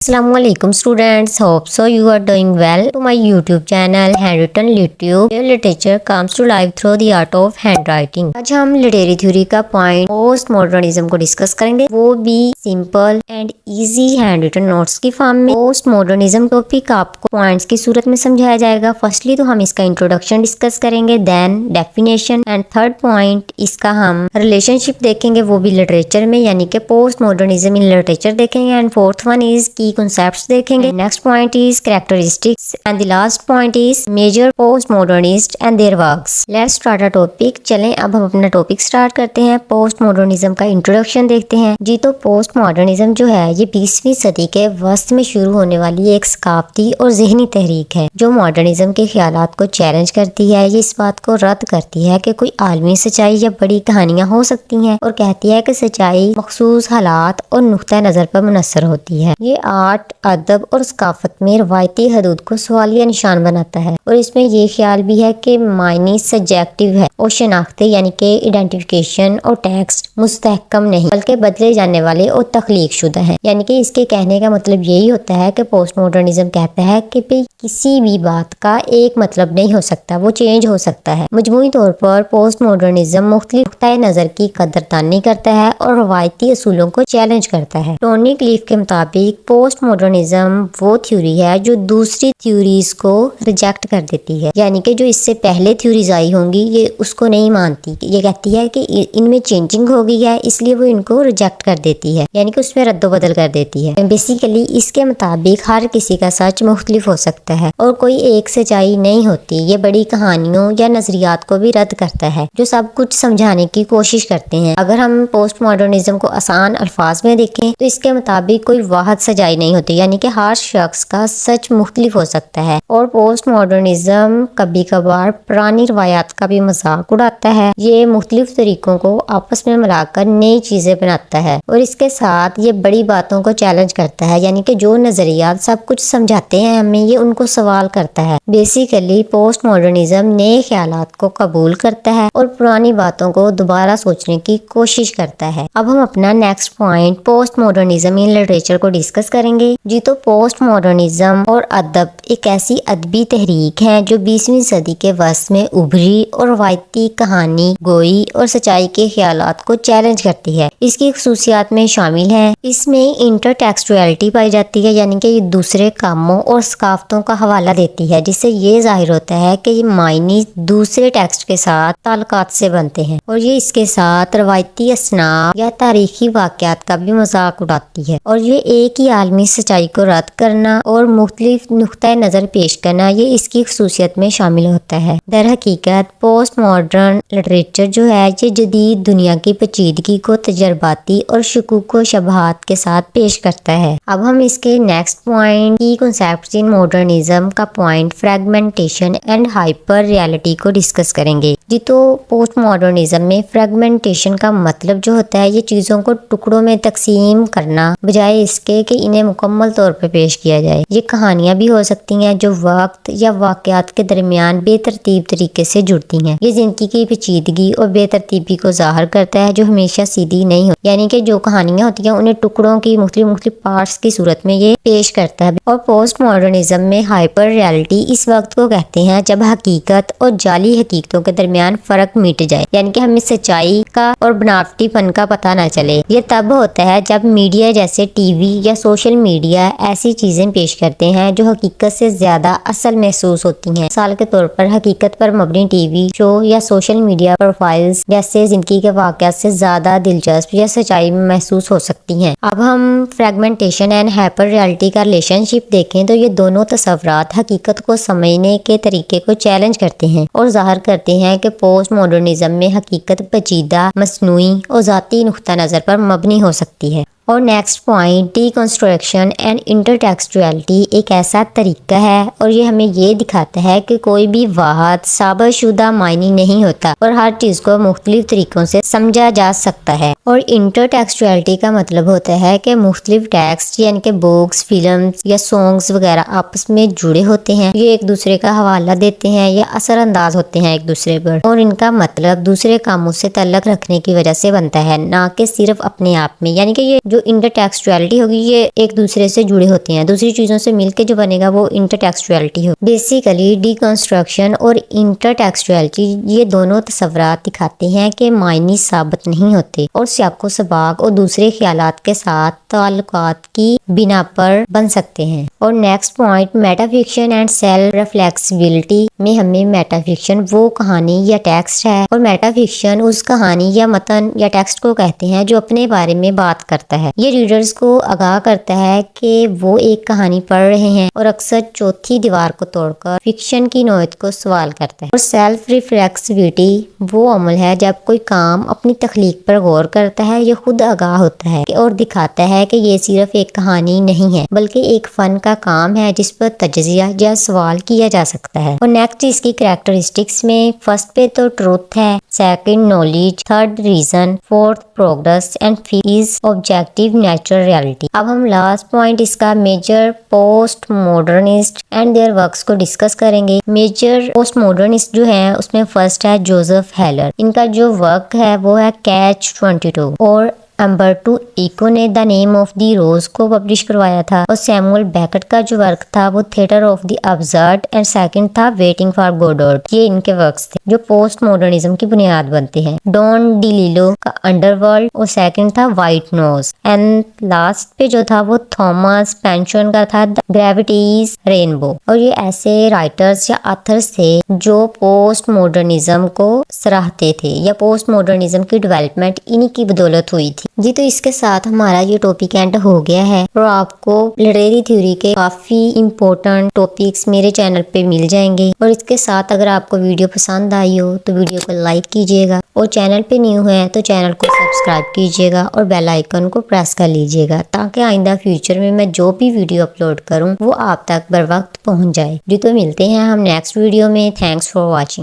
Assalamu alaikum students, hope so you are doing well. To my YouTube channel Handwritten YouTube, where literature comes to life through the art of handwriting. आज हम literary theory का point post modernism को discuss करेंगे, वो भी simple and easy hand written notes की form में। Post modernism topic आपको पॉइंट्स की सूरत में समझाया जाएगा। फर्स्टली तो हम इसका इंट्रोडक्शन डिस्कस करेंगे, then definition and third point इसका हम रिलेशनशिप देखेंगे, वो भी लिटरेचर में, यानी कि पोस्ट मॉडर्निज्म इन लिटरेचर देखेंगे। And fourth one is key concepts देखेंगे। Next point is characteristics and the last point is major post modernist and their works. Let's start a topic. चलें अब हम अपना टॉपिक स्टार्ट करते हैं। Post modernism का introduction देखते हैं जी। तो पोस्ट मॉडर्निज्म जो है ये 20वीं सदी के वस्त में शुरू होने वाली एक सकाफती और जहनी तहरीक है जो मॉडर्निज्म के ख्यालात को चैलेंज करती है। ये इस बात को रद्द करती है कि कोई आलमी सच्चाई या बड़ी कहानियां हो सकती हैं और कहती है कि सच्चाई मखसूस हालात और नुक्ता नजर पर मुनस्सर होती है। ये आर्ट, अदब और सकाफत में रवायती हदूद को सवालिया निशान बनाता है और इसमें ये ख्याल भी है कि मायने सब्जेक्टिव है और शनाख्ते यानी कि आइडेंटिफिकेशन और टेक्स्ट मुस्तहकम नहीं बल्कि बदले जाने वाले और तख्लीक शुदा है। यानी कि इसके कहने का मतलब यही होता है कि पोस्ट मॉडर्निज्म कहता है कि किसी भी बात का एक मतलब नहीं हो सकता, वो चेंज हो सकता है। मजमूई तौर पर पोस्ट मॉडर्निज्म मुख्तलिफ नुक्ता नजर की कदरदानी करता है और रवायती असूलों को चैलेंज करता है। टोनी क्लीफ के मुताबिक पोस्ट मॉडर्निज्म वो थ्योरी है जो दूसरी थ्योरीज को रिजेक्ट कर देती है, यानी कि जो इससे पहले थ्योरीज आई होंगी ये उसको नहीं मानती। ये कहती है कि इनमें चेंजिंग हो गई है इसलिए वो इनको रिजेक्ट कर देती है, यानी कि उसमें रद्दोबदल कर देती है। बेसिकली इसके मुताबिक हर किसी का सच मुख्तलिफ हो सकता है और कोई एक सच्चाई नहीं होती। ये बड़ी कहानियों या नजरियात को भी रद्द करता है जो सब कुछ समझाने की कोशिश करते हैं। अगर हम पोस्ट मॉडर्निज्म को आसान अल्फाज में देखें तो इसके मुताबिक कोई वाहिद सच्चाई नहीं होती, यानी कि हर शख्स का सच मुख्तलिफ हो सकता है। और पोस्ट मॉडर्निज्म कभी कभार पुरानी रवायात का भी मजाक उड़ाता है। ये मुख्तलिफ तरीकों को आपस में मिलाकर नई चीजें बनाता है और इसके साथ ये बड़ी बातों को चैलेंज करता है, यानी कि जो नजरियात सब कुछ समझाते हैं हमें ये उनको सवाल करता है। बेसिकली पोस्ट मॉडर्निज्म नए ख्यालात को कबूल करता है और पुरानी बातों को दोबारा सोचने की कोशिश करता है। अब हम अपना next point post modernism in literature को डिस्कस करेंगे जी। तो पोस्ट मॉडर्निज्म और अदब एक ऐसी अदबी तहरीक है जो 20वीं सदी के वस्त में उभरी और रवायती कहानी गोई और सच्चाई के ख्यालात को चैलेंज करती है। इसकी खसूसियात में शामिल है इसमें इंटरटेक्सचुअलिटी पाई जाती है, यानी कि ये दूसरे कामों और सकाफतों का हवाला देती है जिससे ये जाहिर होता है कि ये मायने दूसरे टेक्स्ट के साथ ताल्लुकात से बनते हैं। और ये इसके साथ रवायती असनाफ या तारीखी वाक़यात का भी मजाक उड़ाती है। और ये एक ही आलमी सच्चाई को रद्द करना और मुख्तलिफ नुक्ता नजर पेश करना ये इसकी खसूसियत में शामिल होता है। दर हकीकत पोस्ट मॉडर्न लिटरेचर जो है ये जदीद दुनिया की पेचीदगी को तजर्बाती और शकूक व शबहात के साथ पेश करता है। अब हम इसके नेक्स्ट पॉइंट की कॉन्सेप्ट्स इन मॉडर्निज्म का point fragmentation and hyper reality को डिस्कस करेंगे जी। तो पोस्ट मॉडर्निज्म में फ्रेगमेंटेशन का मतलब जो होता है ये चीजों को टुकड़ों में तकसीम करना बजाय इसके कि इन्हें मुकम्मल तौर पर पेश किया जाए। ये कहानियां भी हो सकती हैं जो वक्त या वाकयात के दरमियान बेतरतीब तरीके से जुड़ती हैं। ये जिंदगी की पेचीदगी और बेतरतीबी को जाहिर करता है जो हमेशा सीधी नहीं होती, यानी कि जो कहानियां होती हैं उन्हें टुकड़ों की मुख्तलिफ पार्ट्स की सूरत में ये पेश करता है। और पोस्ट मॉडर्निज्म में हाइपर रियलिटी इस वक्त को कहते हैं जब हकीकत और जाली हकीकतों के दरमियान फर्क मिट जाए, यानी कि हमें सच्चाई का और बनावटीपन का पता न चले। ये तब होता है जब मीडिया जैसे टीवी या सोशल मीडिया ऐसी चीजें पेश करते हैं जो हकीकत से ज्यादा असल महसूस होती हैं। मिसाल के तौर पर हकीकत पर मबनी टीवी शो या सोशल मीडिया प्रोफाइल्स जैसे जिंदगी के वाकयात से ज्यादा दिलचस्प या सच्चाई महसूस हो सकती हैं। अब हम फ्रेगमेंटेशन एंड हाइपर रियलिटी का रिलेशनशिप देखें तो ये दोनों तस्वुरात हकीकत को समझने के तरीके को चैलेंज करते हैं और जाहिर करते हैं कि पोस्ट मॉडर्निज्म में हकीकत पेचीदा, मसनूई और जाती नुक्ता नजर पर मबनी हो सकती है। और नेक्स्ट पॉइंट डिकंस्ट्रक्शन एंड इंटरटेक्सचुअलिटी एक ऐसा तरीका है और ये हमें ये दिखाता है कि कोई भी वाहिद साबितशुदा मायने नहीं होता और हर चीज को मुख्तलिफ तरीकों से समझा जा सकता है। और इंटरटेक्सचुअलिटी का मतलब होता है कि मुख्तलिफ टेक्स्ट यानी कि बुक्स, फिल्म्स या सॉन्ग्स वगैरह आपस में जुड़े होते हैं। ये एक दूसरे का हवाला देते हैं या असरअंदाज होते हैं एक दूसरे पर और इनका मतलब दूसरे कामों से ताल्लुक रखने की वजह से बनता है, ना कि सिर्फ अपने आप में। यानी कि ये जो जो इंटरटेक्सचुअलिटी होगी ये एक दूसरे से जुड़े होते हैं, दूसरी चीजों से मिलके जो बनेगा वो इंटरटेक्सचुअलिटी हो। बेसिकली डिकंस्ट्रक्शन और इंटरटेक्सचुअलिटी ये दोनों तस्वरात दिखाते हैं कि मायने साबित नहीं होते और सियाको सबाक और दूसरे ख्यालात के साथ ताल्लुकात की बिना पर बन सकते हैं। और next point metafiction and self reflexibility में हमें मेटाफिक्शन वो कहानी या टेक्स्ट है और मेटाफिक्शन उस कहानी या मतन या टेक्स्ट को कहते हैं जो अपने बारे में बात करता है। ये रीडर्स को आगाह करता है कि वो एक कहानी पढ़ रहे हैं और अक्सर चौथी दीवार को तोड़कर फिक्शन की नौयत को सवाल करता है। और सेल्फ रिफ्लेक्सिबिलिटी वो अमल है जब कोई काम अपनी तख्लीक पर गौर करता है, ये खुद आगाह होता है और दिखाता है कि ये सिर्फ एक कहानी नहीं है बल्कि एक फन का काम है जिस पर तजजिया या सवाल किया जा सकता है। और नेक्स्ट इसकी कैरेक्टरिस्टिक्स में फर्स्ट पे तो ट्रूथ है, second knowledge, third reason, fourth progress and fifth objective natural reality. अब हम लास्ट पॉइंट इसका major post modernist and their works को डिस्कस करेंगे। मेजर पोस्ट मॉडर्निस्ट जो है उसमें फर्स्ट है जोसेफ हेलर। इनका जो वर्क है वो है कैच 22 और अम्बर्टो इको ने द नेम ऑफ द रोज को पब्लिश करवाया था। और सैमुअल बेकेट का जो वर्क था वो theatre of the absurd and second था वेटिंग फॉर गोडोट। ये इनके वर्क्स थे जो पोस्ट मॉडर्निज्म की बुनियाद बनते हैं। डॉन डिलीलो का अंडरवर्ल्ड और सेकंड था व्हाइट नोज एंड लास्ट पे जो था वो थॉमस पेंशन का था ग्रेविटीज रेनबो। और ये ऐसे राइटर्स या ऑथर्स थे जो पोस्ट मॉडर्निज्म को सराहते थे या पोस्ट मॉडर्निज्म की डेवलपमेंट इन्हीं की बदौलत हुई थी। जी तो इसके साथ हमारा ये टॉपिक एंड हो गया है और आपको लिटरेरी थ्योरी के काफी इंपॉर्टेंट टॉपिक्स मेरे चैनल पे मिल जाएंगे। और इसके साथ अगर आपको वीडियो पसंद आई हो तो वीडियो को लाइक कीजिएगा और चैनल पे न्यू है तो चैनल को सब्सक्राइब कीजिएगा और बेल आइकन को प्रेस कर लीजिएगा ताकि आइंदा फ्यूचर में मैं जो भी वीडियो अपलोड करूँ वो आप तक बर वक्त पहुँच जाए। जी तो मिलते हैं हम नेक्स्ट वीडियो में। Thanks for watching.